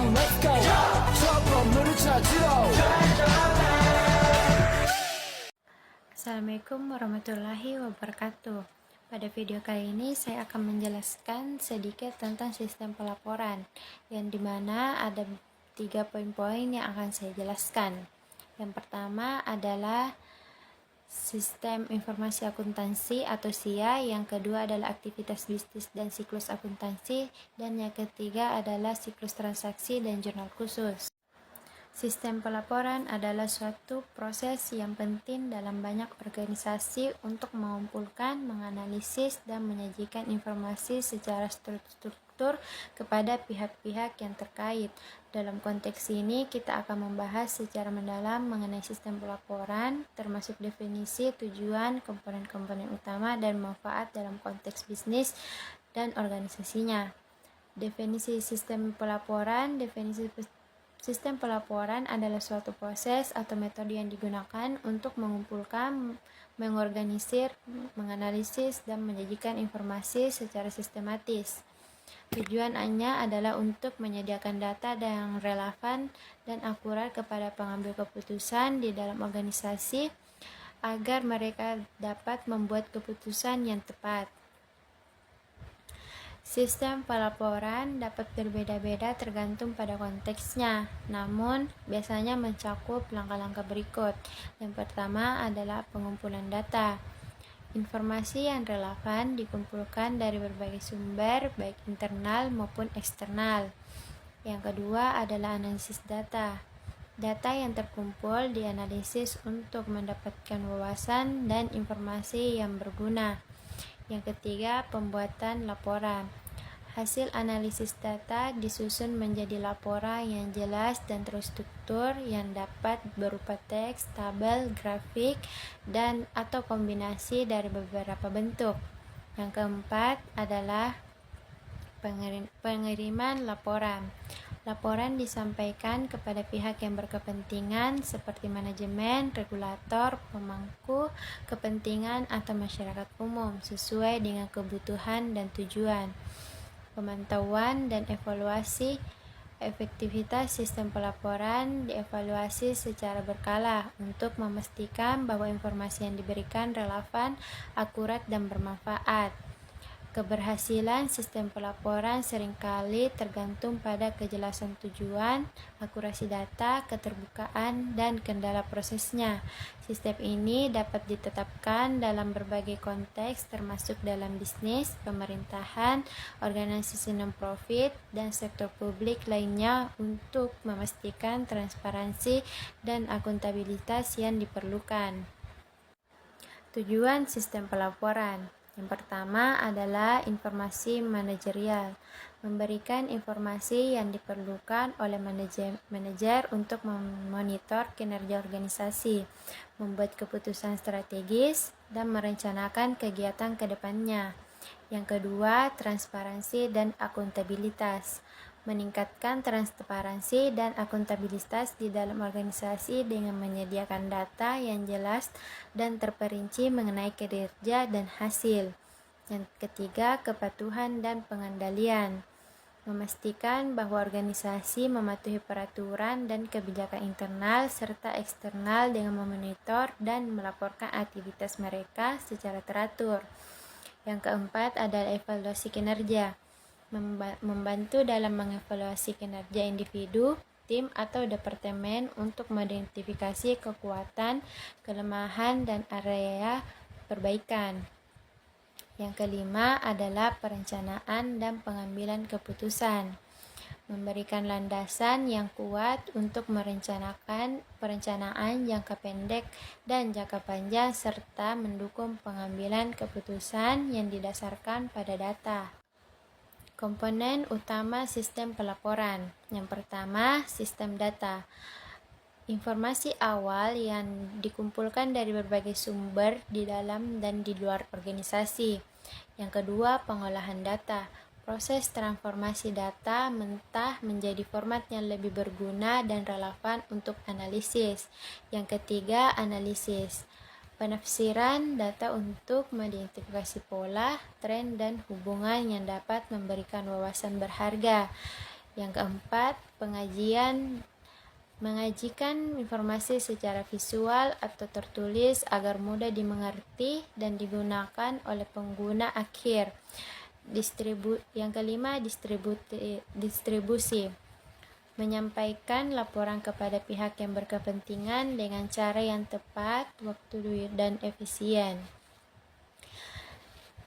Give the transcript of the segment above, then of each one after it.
let's go. 저 건물을 찾으러. Assalamualaikum warahmatullahi wabarakatuh. Pada video kali ini saya akan menjelaskan sedikit tentang sistem pelaporan, yang dimana ada 3 poin-poin yang akan saya jelaskan. Yang pertama adalah sistem informasi akuntansi atau SIA, yang kedua adalah aktivitas bisnis dan siklus akuntansi, dan yang ketiga adalah siklus transaksi dan jurnal khusus. Sistem pelaporan adalah suatu proses yang penting dalam banyak organisasi untuk mengumpulkan, menganalisis, dan menyajikan informasi secara struktur kepada pihak-pihak yang terkait. Dalam konteks ini, kita akan membahas secara mendalam mengenai sistem pelaporan, termasuk definisi, tujuan, komponen-komponen utama, dan manfaat dalam konteks bisnis dan organisasinya. Definisi sistem pelaporan. Sistem pelaporan adalah suatu proses atau metode yang digunakan untuk mengumpulkan, mengorganisir, menganalisis, dan menyajikan informasi secara sistematis. Tujuannya adalah untuk menyediakan data yang relevan dan akurat kepada pengambil keputusan di dalam organisasi agar mereka dapat membuat keputusan yang tepat. Sistem pelaporan dapat berbeda-beda tergantung pada konteksnya, namun biasanya mencakup langkah-langkah berikut. Yang pertama adalah pengumpulan data. Informasi yang relevan dikumpulkan dari berbagai sumber, baik internal maupun eksternal. Yang kedua adalah analisis data. Data yang terkumpul dianalisis untuk mendapatkan wawasan dan informasi yang berguna. Yang ketiga, pembuatan laporan. Hasil analisis data disusun menjadi laporan yang jelas dan terstruktur yang dapat berupa teks, tabel, grafik, dan atau kombinasi dari beberapa bentuk. Yang keempat adalah pengiriman laporan. Laporan disampaikan kepada pihak yang berkepentingan seperti manajemen, regulator, pemangku kepentingan, atau masyarakat umum sesuai dengan kebutuhan dan tujuan. Pemantauan dan evaluasi. Efektivitas sistem pelaporan dievaluasi secara berkala untuk memastikan bahwa informasi yang diberikan relevan, akurat, dan bermanfaat. Keberhasilan sistem pelaporan seringkali tergantung pada kejelasan tujuan, akurasi data, keterbukaan, dan kendala prosesnya. Sistem ini dapat ditetapkan dalam berbagai konteks termasuk dalam bisnis, pemerintahan, organisasi non-profit, dan sektor publik lainnya untuk memastikan transparansi dan akuntabilitas yang diperlukan. Tujuan sistem pelaporan. Yang pertama adalah informasi manajerial, memberikan informasi yang diperlukan oleh manajer untuk memonitor kinerja organisasi, membuat keputusan strategis, dan merencanakan kegiatan ke depannya. Yang kedua, transparansi dan akuntabilitas. Meningkatkan transparansi dan akuntabilitas di dalam organisasi dengan menyediakan data yang jelas dan terperinci mengenai kinerja dan hasil. Yang ketiga, kepatuhan dan pengendalian. Memastikan bahwa organisasi mematuhi peraturan dan kebijakan internal serta eksternal dengan memonitor dan melaporkan aktivitas mereka secara teratur. Yang keempat adalah evaluasi kinerja. Membantu dalam mengevaluasi kinerja individu, tim, atau departemen untuk mengidentifikasi kekuatan, kelemahan, dan area perbaikan. Yang kelima adalah perencanaan dan pengambilan keputusan. Memberikan landasan yang kuat untuk merencanakan perencanaan jangka pendek dan jangka panjang serta mendukung pengambilan keputusan yang didasarkan pada data. Komponen utama sistem pelaporan. Yang pertama, sistem data. Informasi awal yang dikumpulkan dari berbagai sumber di dalam dan di luar organisasi. Yang kedua, pengolahan data. Proses transformasi data mentah menjadi format yang lebih berguna dan relevan untuk analisis. Yang ketiga, analisis. Penafsiran data untuk mengidentifikasi pola, tren, dan hubungan yang dapat memberikan wawasan berharga. Yang keempat, mengajikan informasi secara visual atau tertulis agar mudah dimengerti dan digunakan oleh pengguna akhir. Yang kelima, distribusi. Menyampaikan laporan kepada pihak yang berkepentingan dengan cara yang tepat, waktu dan efisien.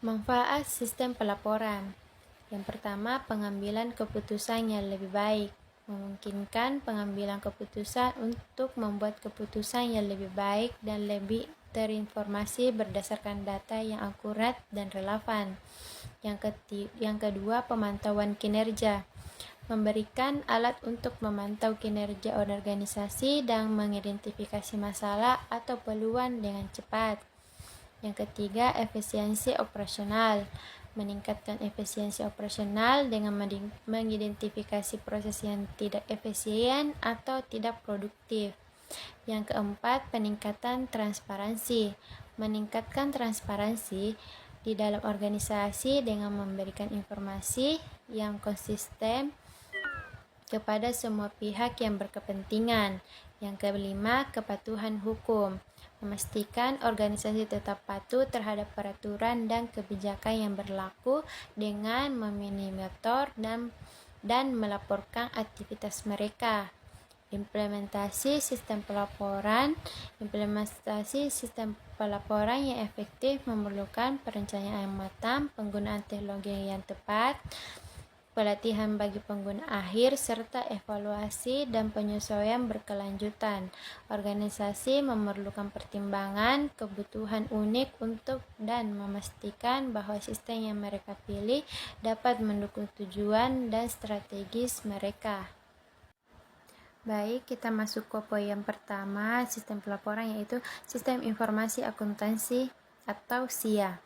Manfaat sistem pelaporan. Yang pertama, pengambilan keputusan yang lebih baik. Memungkinkan pengambilan keputusan untuk membuat keputusan yang lebih baik dan lebih terinformasi berdasarkan data yang akurat dan relevan. Yang kedua, pemantauan kinerja. Memberikan alat untuk memantau kinerja organisasi dan mengidentifikasi masalah atau peluang dengan cepat. Yang ketiga, efisiensi operasional. Meningkatkan efisiensi operasional dengan mengidentifikasi proses yang tidak efisien atau tidak produktif. Yang keempat, peningkatan transparansi. Meningkatkan transparansi di dalam organisasi dengan memberikan informasi yang konsisten kepada semua pihak yang berkepentingan. Yang kelima, kepatuhan hukum. Memastikan organisasi tetap patuh terhadap peraturan dan kebijakan yang berlaku dengan memonitor dan melaporkan aktivitas mereka. Implementasi sistem pelaporan yang efektif memerlukan perencanaan yang matang, penggunaan teknologi yang tepat, pelatihan bagi pengguna akhir, serta evaluasi dan penyesuaian berkelanjutan. Organisasi memerlukan pertimbangan kebutuhan unik dan memastikan bahwa sistem yang mereka pilih dapat mendukung tujuan dan strategis mereka. Baik, kita masuk ke poin yang pertama, sistem pelaporan, yaitu Sistem Informasi Akuntansi atau SIA.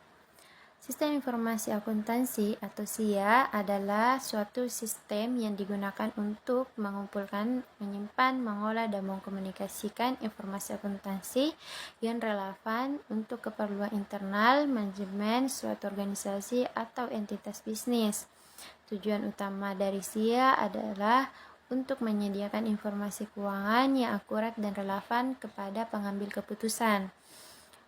Sistem informasi akuntansi atau SIA adalah suatu sistem yang digunakan untuk mengumpulkan, menyimpan, mengolah, dan mengkomunikasikan informasi akuntansi yang relevan untuk keperluan internal manajemen suatu organisasi atau entitas bisnis. Tujuan utama dari SIA adalah untuk menyediakan informasi keuangan yang akurat dan relevan kepada pengambil keputusan,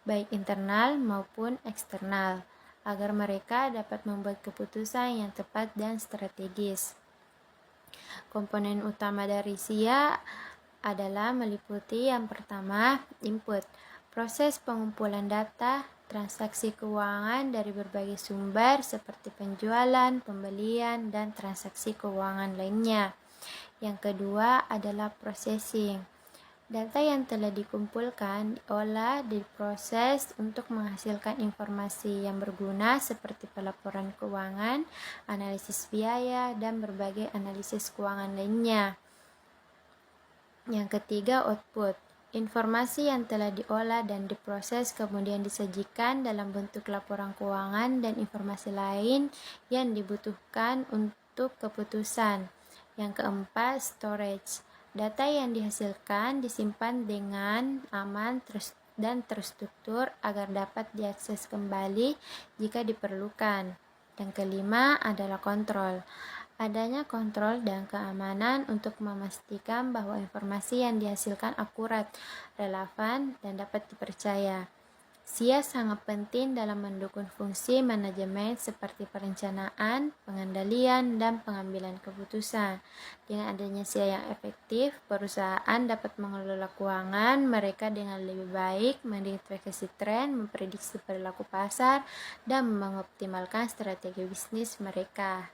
baik internal maupun eksternal, agar mereka dapat membuat keputusan yang tepat dan strategis. Komponen utama dari SIA adalah meliputi yang pertama, input, proses pengumpulan data, transaksi keuangan dari berbagai sumber seperti penjualan, pembelian, dan transaksi keuangan lainnya. Yang kedua adalah processing. Data yang telah dikumpulkan diolah, diproses untuk menghasilkan informasi yang berguna seperti pelaporan keuangan, analisis biaya, dan berbagai analisis keuangan lainnya. Yang ketiga, output. Informasi yang telah diolah dan diproses kemudian disajikan dalam bentuk laporan keuangan dan informasi lain yang dibutuhkan untuk keputusan. Yang keempat, storage. Data yang dihasilkan disimpan dengan aman dan terstruktur agar dapat diakses kembali jika diperlukan. Yang kelima adalah kontrol. Adanya kontrol dan keamanan untuk memastikan bahwa informasi yang dihasilkan akurat, relevan, dan dapat dipercaya. SIA sangat penting dalam mendukung fungsi manajemen seperti perencanaan, pengendalian, dan pengambilan keputusan. Dengan adanya SIA yang efektif, perusahaan dapat mengelola keuangan mereka dengan lebih baik, mengidentifikasi tren, memprediksi perilaku pasar, dan mengoptimalkan strategi bisnis mereka.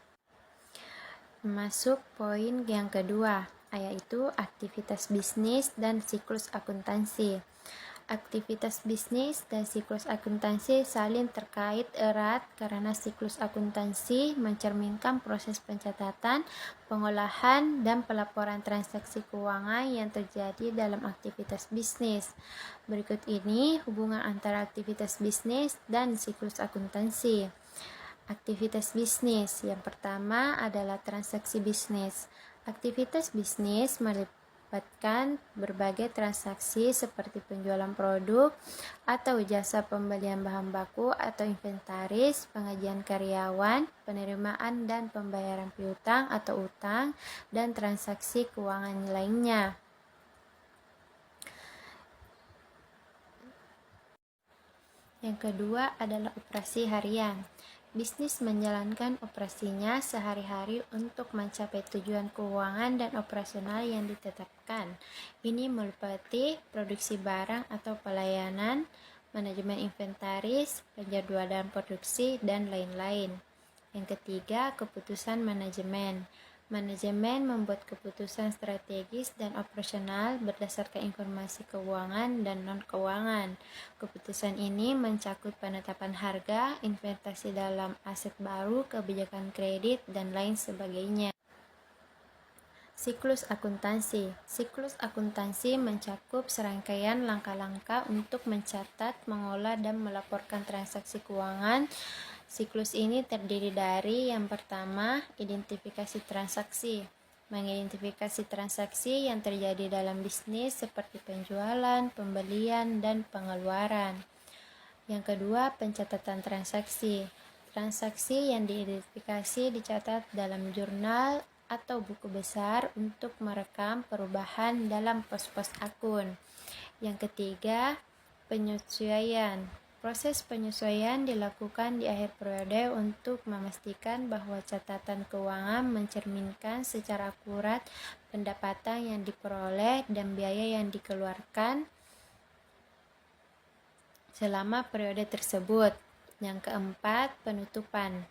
Masuk poin yang kedua, yaitu aktivitas bisnis dan siklus akuntansi. Aktivitas bisnis dan siklus akuntansi saling terkait erat karena siklus akuntansi mencerminkan proses pencatatan, pengolahan, dan pelaporan transaksi keuangan yang terjadi dalam aktivitas bisnis. Berikut ini hubungan antara aktivitas bisnis dan siklus akuntansi. Aktivitas bisnis yang pertama adalah transaksi bisnis. Aktivitas bisnis mendapatkan berbagai transaksi seperti penjualan produk atau jasa, pembelian bahan baku atau inventaris, pengajian karyawan, penerimaan dan pembayaran piutang atau utang, dan transaksi keuangan lainnya. Yang kedua adalah operasi harian. Bisnis menjalankan operasinya sehari-hari untuk mencapai tujuan keuangan dan operasional yang ditetapkan. Ini meliputi produksi barang atau pelayanan, manajemen inventaris, penjadwalan produksi, dan lain-lain. Yang ketiga, keputusan manajemen. Manajemen membuat keputusan strategis dan operasional berdasarkan informasi keuangan dan non-keuangan. Keputusan ini mencakup penetapan harga, investasi dalam aset baru, kebijakan kredit, dan lain sebagainya. Siklus akuntansi. Siklus akuntansi mencakup serangkaian langkah-langkah untuk mencatat, mengolah, dan melaporkan transaksi keuangan. Siklus ini terdiri dari yang pertama, identifikasi transaksi. Mengidentifikasi transaksi yang terjadi dalam bisnis seperti penjualan, pembelian, dan pengeluaran. Yang kedua, pencatatan transaksi. Transaksi yang diidentifikasi dicatat dalam jurnal atau buku besar untuk merekam perubahan dalam pos-pos akun. Yang ketiga, penyesuaian. Proses penyesuaian dilakukan di akhir periode untuk memastikan bahwa catatan keuangan mencerminkan secara akurat pendapatan yang diperoleh dan biaya yang dikeluarkan selama periode tersebut. Yang keempat, penutupan.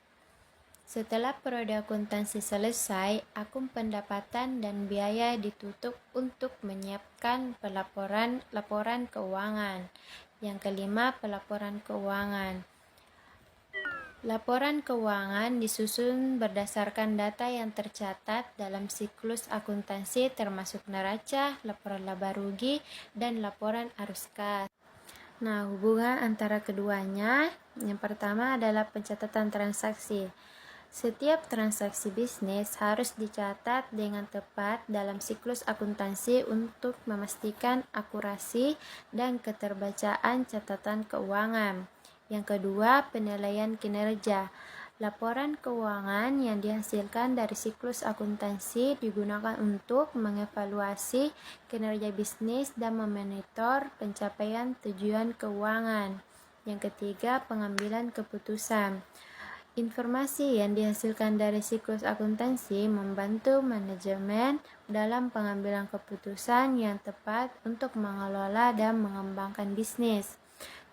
Setelah periode akuntansi selesai, akun pendapatan dan biaya ditutup untuk menyiapkan laporan keuangan. Yang kelima, pelaporan keuangan. Laporan keuangan disusun berdasarkan data yang tercatat dalam siklus akuntansi termasuk neraca, laporan laba rugi, dan laporan arus kas. Nah, hubungan antara keduanya, yang pertama adalah pencatatan transaksi. Setiap transaksi bisnis harus dicatat dengan tepat dalam siklus akuntansi untuk memastikan akurasi dan keterbacaan catatan keuangan. Yang kedua, penilaian kinerja. Laporan keuangan yang dihasilkan dari siklus akuntansi digunakan untuk mengevaluasi kinerja bisnis dan memonitor pencapaian tujuan keuangan. Yang ketiga, pengambilan keputusan. Informasi yang dihasilkan dari siklus akuntansi membantu manajemen dalam pengambilan keputusan yang tepat untuk mengelola dan mengembangkan bisnis.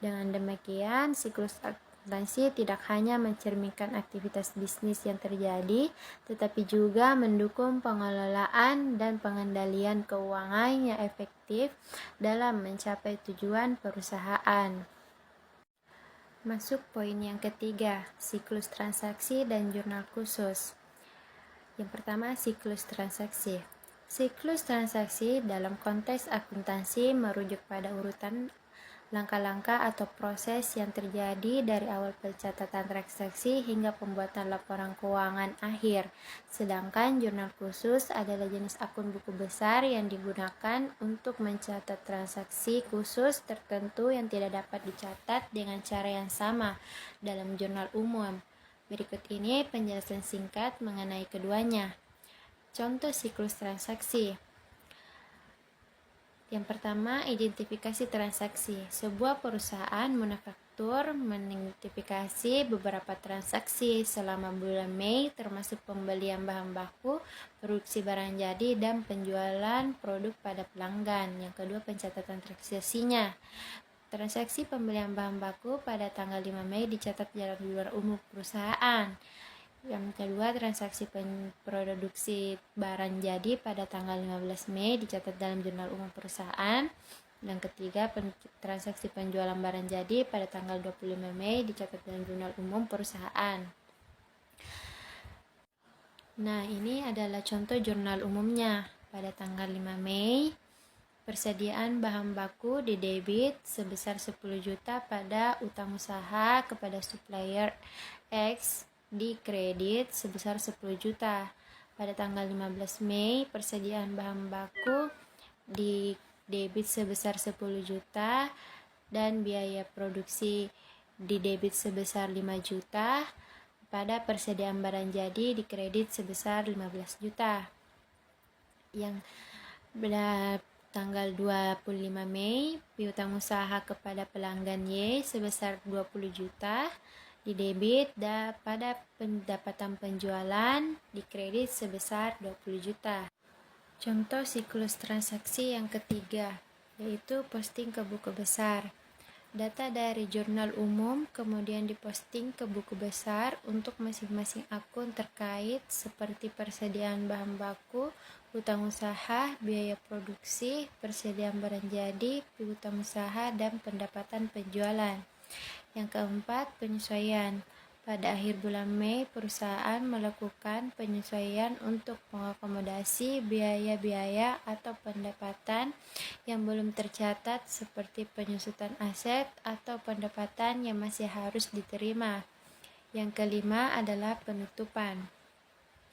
Dengan demikian, siklus akuntansi tidak hanya mencerminkan aktivitas bisnis yang terjadi, tetapi juga mendukung pengelolaan dan pengendalian keuangan yang efektif dalam mencapai tujuan perusahaan. Masuk poin yang ketiga, siklus transaksi dan jurnal khusus. Yang pertama, siklus transaksi. Siklus transaksi dalam konteks akuntansi merujuk pada urutan langkah-langkah atau proses yang terjadi dari awal pencatatan transaksi hingga pembuatan laporan keuangan akhir. Sedangkan jurnal khusus adalah jenis akun buku besar yang digunakan untuk mencatat transaksi khusus tertentu yang tidak dapat dicatat dengan cara yang sama dalam jurnal umum. Berikut ini penjelasan singkat mengenai keduanya. Contoh siklus transaksi. Yang pertama, identifikasi transaksi. Sebuah perusahaan manufaktur mengidentifikasi beberapa transaksi selama bulan Mei, termasuk pembelian bahan baku, produksi barang jadi, dan penjualan produk pada pelanggan. Yang kedua, pencatatan transaksinya. Transaksi pembelian bahan baku pada tanggal 5 Mei dicatat dalam jurnal umum perusahaan. Yang kedua, transaksi produksi barang jadi pada tanggal 15 Mei dicatat dalam jurnal umum perusahaan. Yang ketiga, transaksi penjualan barang jadi pada tanggal 25 Mei dicatat dalam jurnal umum perusahaan. Nah, ini adalah contoh jurnal umumnya. Pada tanggal 5 Mei, persediaan bahan baku didebit sebesar 10 juta pada utang usaha kepada supplier X, di kredit sebesar 10 juta. Pada tanggal 15 Mei, persediaan bahan baku di debit sebesar 10 juta dan biaya produksi di debit sebesar 5 juta. Pada persediaan barang jadi di kredit sebesar 15 juta. Yang pada tanggal 25 Mei, piutang usaha kepada pelanggan Y sebesar 20 juta di debit dan pada pendapatan penjualan di kredit sebesar 20 juta. Contoh siklus transaksi yang ketiga, yaitu posting ke buku besar. Data dari jurnal umum kemudian diposting ke buku besar untuk masing-masing akun terkait seperti persediaan bahan baku, hutang usaha, biaya produksi, persediaan barang jadi, piutang usaha, dan pendapatan penjualan. Yang keempat, penyesuaian. Pada akhir bulan Mei, perusahaan melakukan penyesuaian untuk mengakomodasi biaya-biaya atau pendapatan yang belum tercatat seperti penyusutan aset atau pendapatan yang masih harus diterima. Yang kelima adalah penutupan.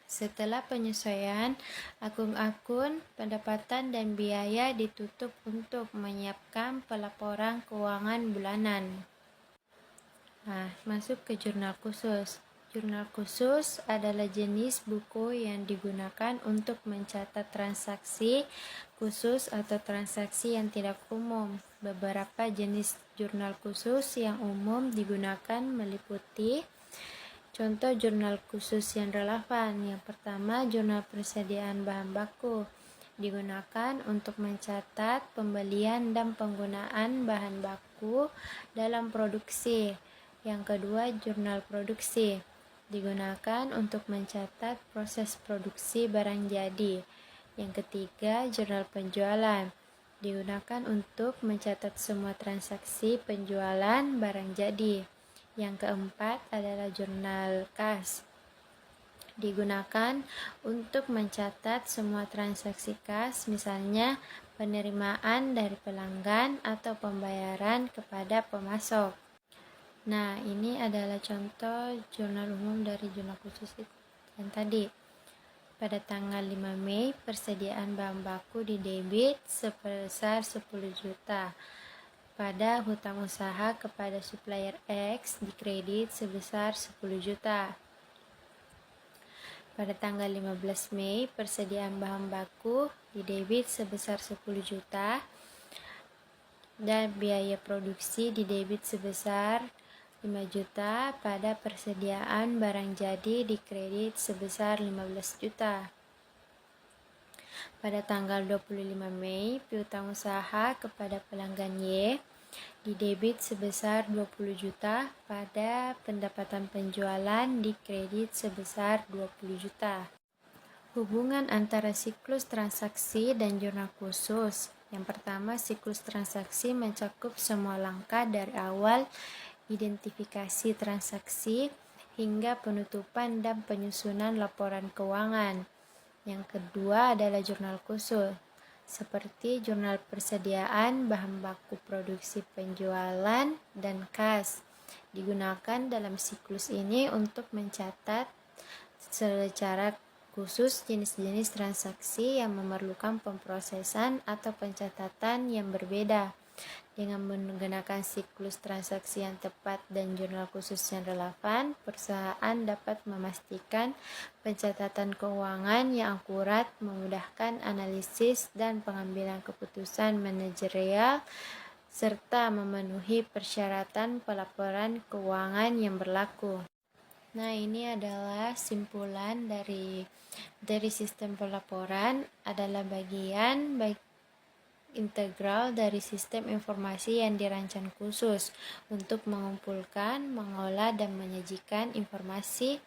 Setelah penyesuaian, akun-akun, pendapatan, dan biaya ditutup untuk menyiapkan pelaporan keuangan bulanan. Nah, masuk ke jurnal khusus. Jurnal khusus adalah jenis buku yang digunakan untuk mencatat transaksi khusus atau transaksi yang tidak umum. Beberapa jenis jurnal khusus yang umum digunakan meliputi contoh jurnal khusus yang relevan. Yang pertama, jurnal persediaan bahan baku. Digunakan untuk mencatat pembelian dan penggunaan bahan baku dalam produksi. Yang kedua, jurnal produksi. Digunakan untuk mencatat proses produksi barang jadi. Yang ketiga, jurnal penjualan. Digunakan untuk mencatat semua transaksi penjualan barang jadi. Yang keempat adalah jurnal kas. Digunakan untuk mencatat semua transaksi kas, misalnya penerimaan dari pelanggan atau pembayaran kepada pemasok. Nah, ini adalah contoh jurnal umum dari jurnal khusus yang tadi. Pada tanggal 5 Mei, persediaan bahan baku di debit sebesar 10 juta. Pada hutang usaha kepada supplier X di kredit sebesar 10 juta. Pada tanggal 15 Mei, persediaan bahan baku di debit sebesar 10 juta dan biaya produksi di debit sebesar 5 juta. Pada persediaan barang jadi di kredit sebesar 15 juta. Pada tanggal 25 Mei, piutang usaha kepada pelanggan Y di debit sebesar 20 juta. Pada pendapatan penjualan di kredit sebesar 20 juta. Hubungan antara siklus transaksi dan jurnal khusus. Yang pertama, siklus transaksi mencakup semua langkah dari awal identifikasi transaksi hingga penutupan dan penyusunan laporan keuangan. Yang kedua adalah jurnal khusus, seperti jurnal persediaan bahan baku produksi penjualan dan kas. Digunakan dalam siklus ini untuk mencatat secara khusus jenis-jenis transaksi yang memerlukan pemrosesan atau pencatatan yang berbeda. Dengan menggunakan siklus transaksi yang tepat dan jurnal khusus yang relevan, perusahaan dapat memastikan pencatatan keuangan yang akurat, memudahkan analisis dan pengambilan keputusan manajerial, serta memenuhi persyaratan pelaporan keuangan yang berlaku. Nah, ini adalah simpulan dari sistem pelaporan adalah bagian integral dari sistem informasi yang dirancang khusus untuk mengumpulkan, mengolah, dan menyajikan informasi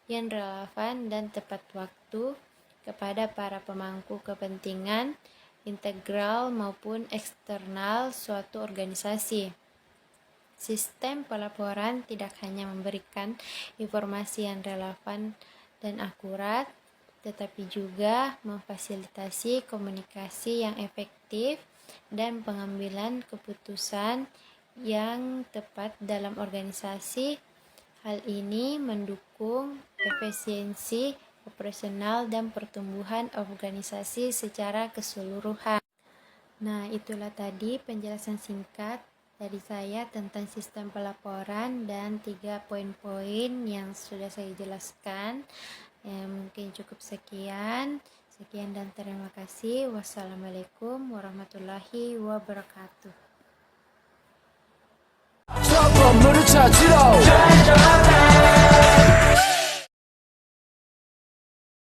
yang relevan dan tepat waktu kepada para pemangku kepentingan integral maupun eksternal suatu organisasi. Sistem pelaporan tidak hanya memberikan informasi yang relevan dan akurat, tetapi juga memfasilitasi komunikasi yang efektif dan pengambilan keputusan yang tepat dalam organisasi. Hal ini mendukung efisiensi operasional dan pertumbuhan organisasi secara keseluruhan. Nah, itulah tadi penjelasan singkat dari saya tentang sistem pelaporan dan 3 poin-poin yang sudah saya jelaskan. Mungkin cukup sekian. Sekian dan terima kasih. Wassalamualaikum warahmatullahi wabarakatuh. 저 건물을 찾으러